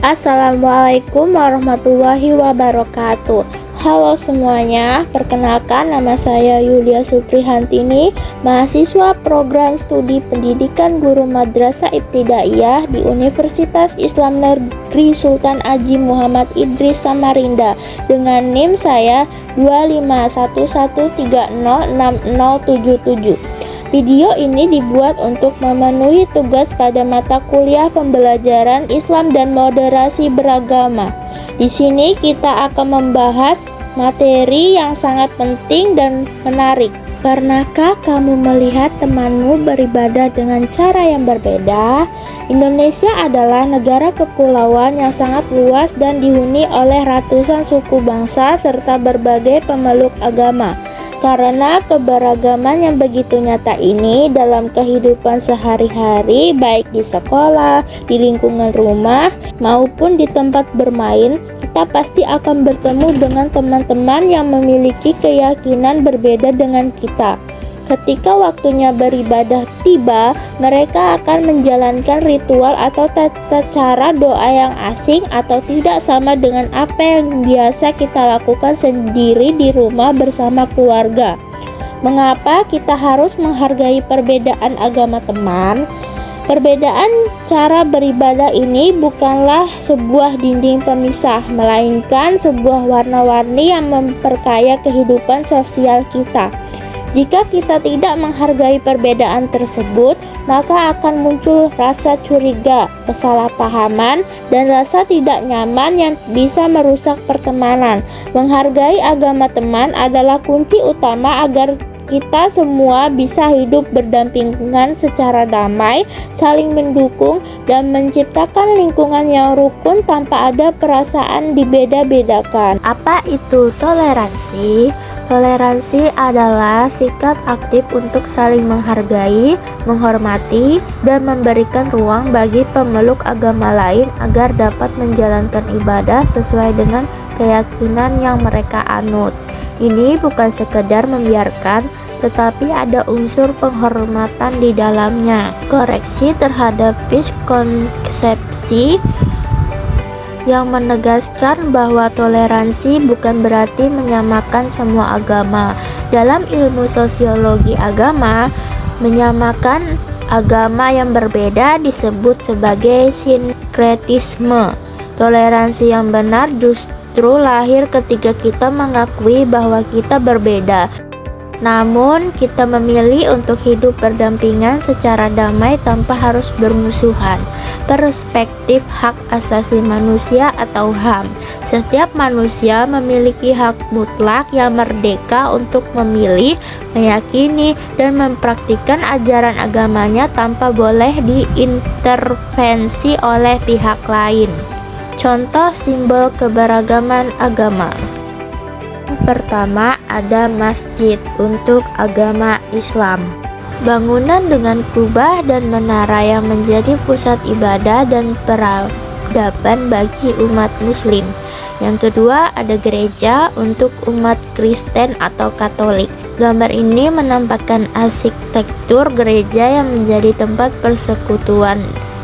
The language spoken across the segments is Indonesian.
Assalamualaikum warahmatullahi wabarakatuh. Halo semuanya, perkenalkan nama saya Yulia Suprihantini, mahasiswa program studi pendidikan guru Madrasah Ibtidaiyah di Universitas Islam Negeri Sultan Haji Muhammad Idris Samarinda dengan NIM saya 251306077. Video ini dibuat untuk memenuhi tugas pada mata kuliah pembelajaran Islam dan moderasi beragama. Di sini kita akan membahas materi yang sangat penting dan menarik. Pernahkah kamu melihat temanmu beribadah dengan cara yang berbeda? Indonesia adalah negara kepulauan yang sangat luas dan dihuni oleh ratusan suku bangsa serta berbagai pemeluk agama. Karena keberagaman yang begitu nyata ini dalam kehidupan sehari-hari, baik di sekolah, di lingkungan rumah, maupun di tempat bermain, kita pasti akan bertemu dengan teman-teman yang memiliki keyakinan berbeda dengan kita. Ketika waktunya beribadah tiba, mereka akan menjalankan ritual atau tata cara doa yang asing atau tidak sama dengan apa yang biasa kita lakukan sendiri di rumah bersama keluarga. Mengapa kita harus menghargai perbedaan agama teman? Perbedaan cara beribadah ini bukanlah sebuah dinding pemisah, melainkan sebuah warna-warni yang memperkaya kehidupan sosial kita. Jika kita tidak menghargai perbedaan tersebut, maka akan muncul rasa curiga, kesalahpahaman, dan rasa tidak nyaman yang bisa merusak pertemanan. Menghargai agama teman adalah kunci utama agar kita semua bisa hidup berdampingan secara damai, saling mendukung, dan menciptakan lingkungan yang rukun tanpa ada perasaan dibeda-bedakan. Apa itu toleransi? Toleransi adalah sikap aktif untuk saling menghargai, menghormati, dan memberikan ruang bagi pemeluk agama lain agar dapat menjalankan ibadah sesuai dengan keyakinan yang mereka anut. Ini bukan sekedar membiarkan, tetapi ada unsur penghormatan di dalamnya. Koreksi terhadap miskonsepsi yang menegaskan bahwa toleransi bukan berarti menyamakan semua agama. Dalam ilmu sosiologi agama, menyamakan agama yang berbeda disebut sebagai sinkretisme. Toleransi yang benar justru lahir ketika kita mengakui bahwa kita berbeda, namun kita memilih untuk hidup berdampingan secara damai tanpa harus bermusuhan. Perspektif hak asasi manusia atau HAM. Setiap manusia memiliki hak mutlak yang merdeka untuk memilih, meyakini, dan mempraktikkan ajaran agamanya tanpa boleh diintervensi oleh pihak lain. Contoh simbol keberagaman agama. Pertama, ada masjid untuk agama Islam. Bangunan dengan kubah dan menara yang menjadi pusat ibadah dan peradaban bagi umat muslim. Yang kedua, ada gereja untuk umat Kristen atau Katolik. Gambar ini menampakkan arsitektur gereja yang menjadi tempat persekutuan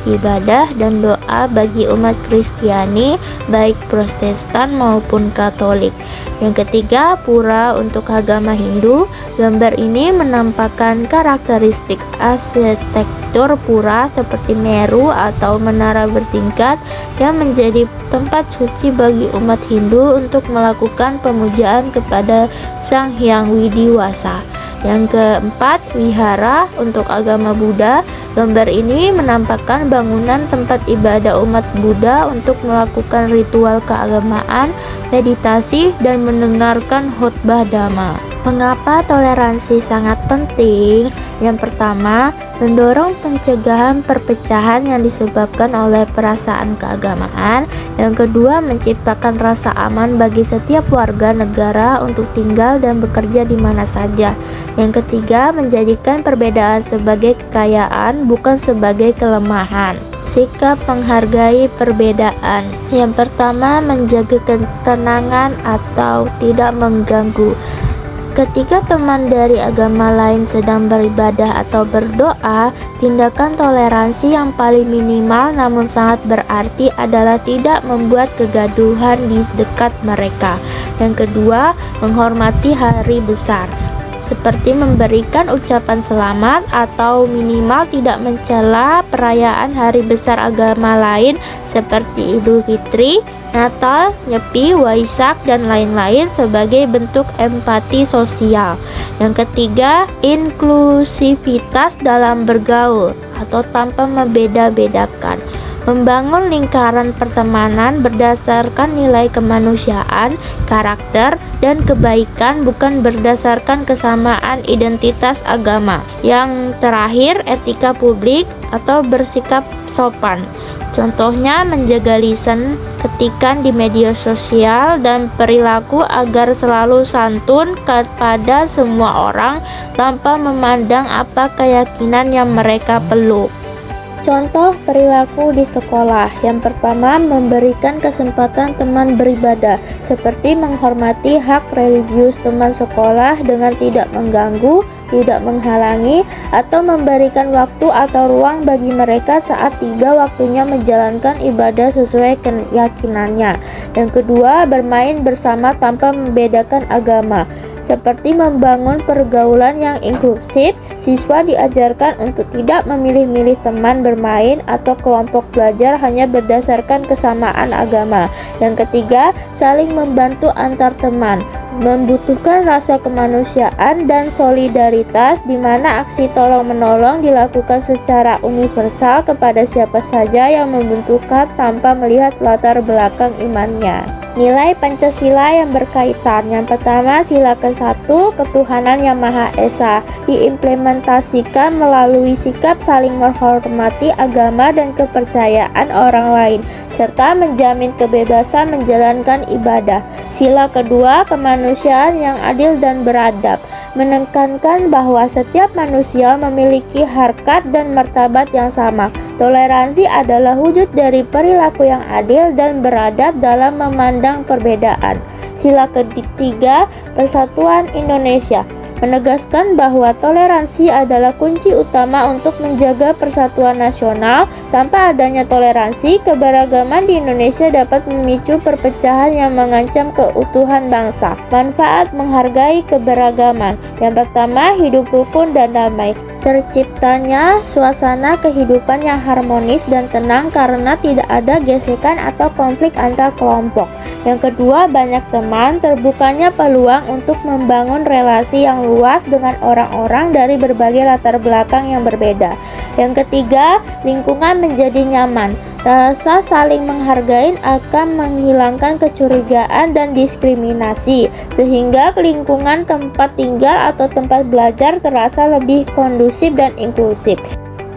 ibadah dan doa bagi umat Kristiani, baik Protestan maupun Katolik. Yang ketiga, pura untuk agama Hindu. Gambar ini menampakkan karakteristik arsitektur pura seperti Meru atau menara bertingkat yang menjadi tempat suci bagi umat Hindu untuk melakukan pemujaan kepada Sang Hyang Widiwasa. Yang keempat, wihara untuk agama Buddha. Gambar ini menampakkan bangunan tempat ibadah umat Buddha untuk melakukan ritual keagamaan, meditasi, dan mendengarkan khotbah dhamma. Mengapa toleransi sangat penting? Yang pertama, mendorong pencegahan perpecahan yang disebabkan oleh perasaan keagamaan. Yang kedua, menciptakan rasa aman bagi setiap warga negara untuk tinggal dan bekerja di mana saja. Yang ketiga, menjadikan perbedaan sebagai kekayaan, bukan sebagai kelemahan. Sikap menghargai perbedaan. Yang pertama, menjaga ketenangan atau tidak mengganggu. Ketika teman dari agama lain sedang beribadah atau berdoa, tindakan toleransi yang paling minimal namun sangat berarti adalah tidak membuat kegaduhan di dekat mereka. Yang kedua, menghormati hari besar, seperti memberikan ucapan selamat atau minimal tidak mencela perayaan hari besar agama lain seperti Idul Fitri, Natal, Nyepi, Waisak, dan lain-lain sebagai bentuk empati sosial. Yang ketiga, inklusivitas dalam bergaul atau tanpa membeda-bedakan. Membangun lingkaran pertemanan berdasarkan nilai kemanusiaan, karakter, dan kebaikan, bukan berdasarkan kesamaan identitas agama. Yang terakhir, etika publik atau bersikap sopan. Contohnya menjaga lisan, ketikan di media sosial, dan perilaku agar selalu santun kepada semua orang tanpa memandang apa keyakinan yang mereka peluk. Contoh perilaku di sekolah. Yang pertama, memberikan kesempatan teman beribadah, seperti menghormati hak religius teman sekolah dengan tidak mengganggu, tidak menghalangi, atau memberikan waktu atau ruang bagi mereka saat tiba waktunya menjalankan ibadah sesuai keyakinannya. Yang kedua, bermain bersama tanpa membedakan agama, seperti membangun pergaulan yang inklusif. Siswa diajarkan untuk tidak memilih-milih teman bermain atau kelompok belajar hanya berdasarkan kesamaan agama. Yang ketiga, saling membantu antar teman, membutuhkan rasa kemanusiaan dan solidaritas, di mana aksi tolong-menolong dilakukan secara universal kepada siapa saja yang membutuhkan tanpa melihat latar belakang imannya. Nilai Pancasila yang berkaitan. Yang pertama, sila ke-1, ketuhanan yang Maha Esa, diimplementasikan melalui sikap saling menghormati agama dan kepercayaan orang lain, serta menjamin kebebasan menjalankan ibadah. Sila kedua, kemanusiaan yang adil dan beradab, menekankan bahwa setiap manusia memiliki harkat dan martabat yang sama. Toleransi adalah wujud dari perilaku yang adil dan beradab dalam memandang perbedaan. Sila ketiga, persatuan Indonesia, menegaskan bahwa toleransi adalah kunci utama untuk menjaga persatuan nasional. Tanpa adanya toleransi, keberagaman di Indonesia dapat memicu perpecahan yang mengancam keutuhan bangsa. Manfaat menghargai keberagaman. Yang pertama, hidup rukun dan damai. Terciptanya suasana kehidupan yang harmonis dan tenang karena tidak ada gesekan atau konflik antar kelompok. Yang kedua, banyak teman, terbukanya peluang untuk membangun relasi yang luas dengan orang-orang dari berbagai latar belakang yang berbeda. Yang ketiga, lingkungan menjadi nyaman. Rasa saling menghargai akan menghilangkan kecurigaan dan diskriminasi, sehingga lingkungan tempat tinggal atau tempat belajar terasa lebih kondusif dan inklusif.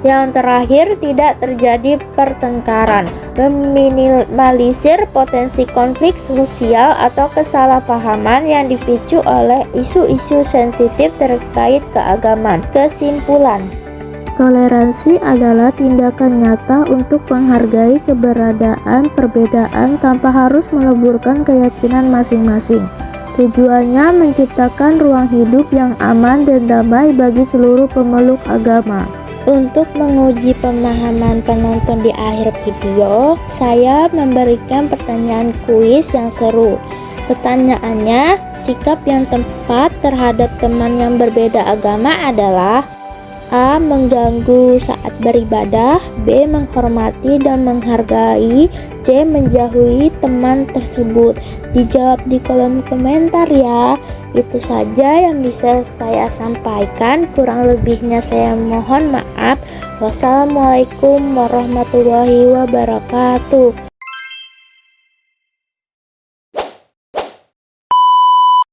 Yang terakhir, tidak terjadi pertengkaran, meminimalisir potensi konflik sosial atau kesalahpahaman yang dipicu oleh isu-isu sensitif terkait keagamaan. Kesimpulan, toleransi adalah tindakan nyata untuk menghargai keberadaan perbedaan tanpa harus meleburkan keyakinan masing-masing. Tujuannya menciptakan ruang hidup yang aman dan damai bagi seluruh pemeluk agama. Untuk menguji pemahaman penonton di akhir video, saya memberikan pertanyaan kuis yang seru. Pertanyaannya, sikap yang tepat terhadap teman yang berbeda agama adalah: A. Mengganggu saat beribadah, B. Menghormati dan menghargai, C. Menjauhi teman tersebut. Dijawab di kolom komentar ya. Itu saja yang bisa saya sampaikan, kurang lebihnya saya mohon maaf. Wassalamualaikum warahmatullahi wabarakatuh.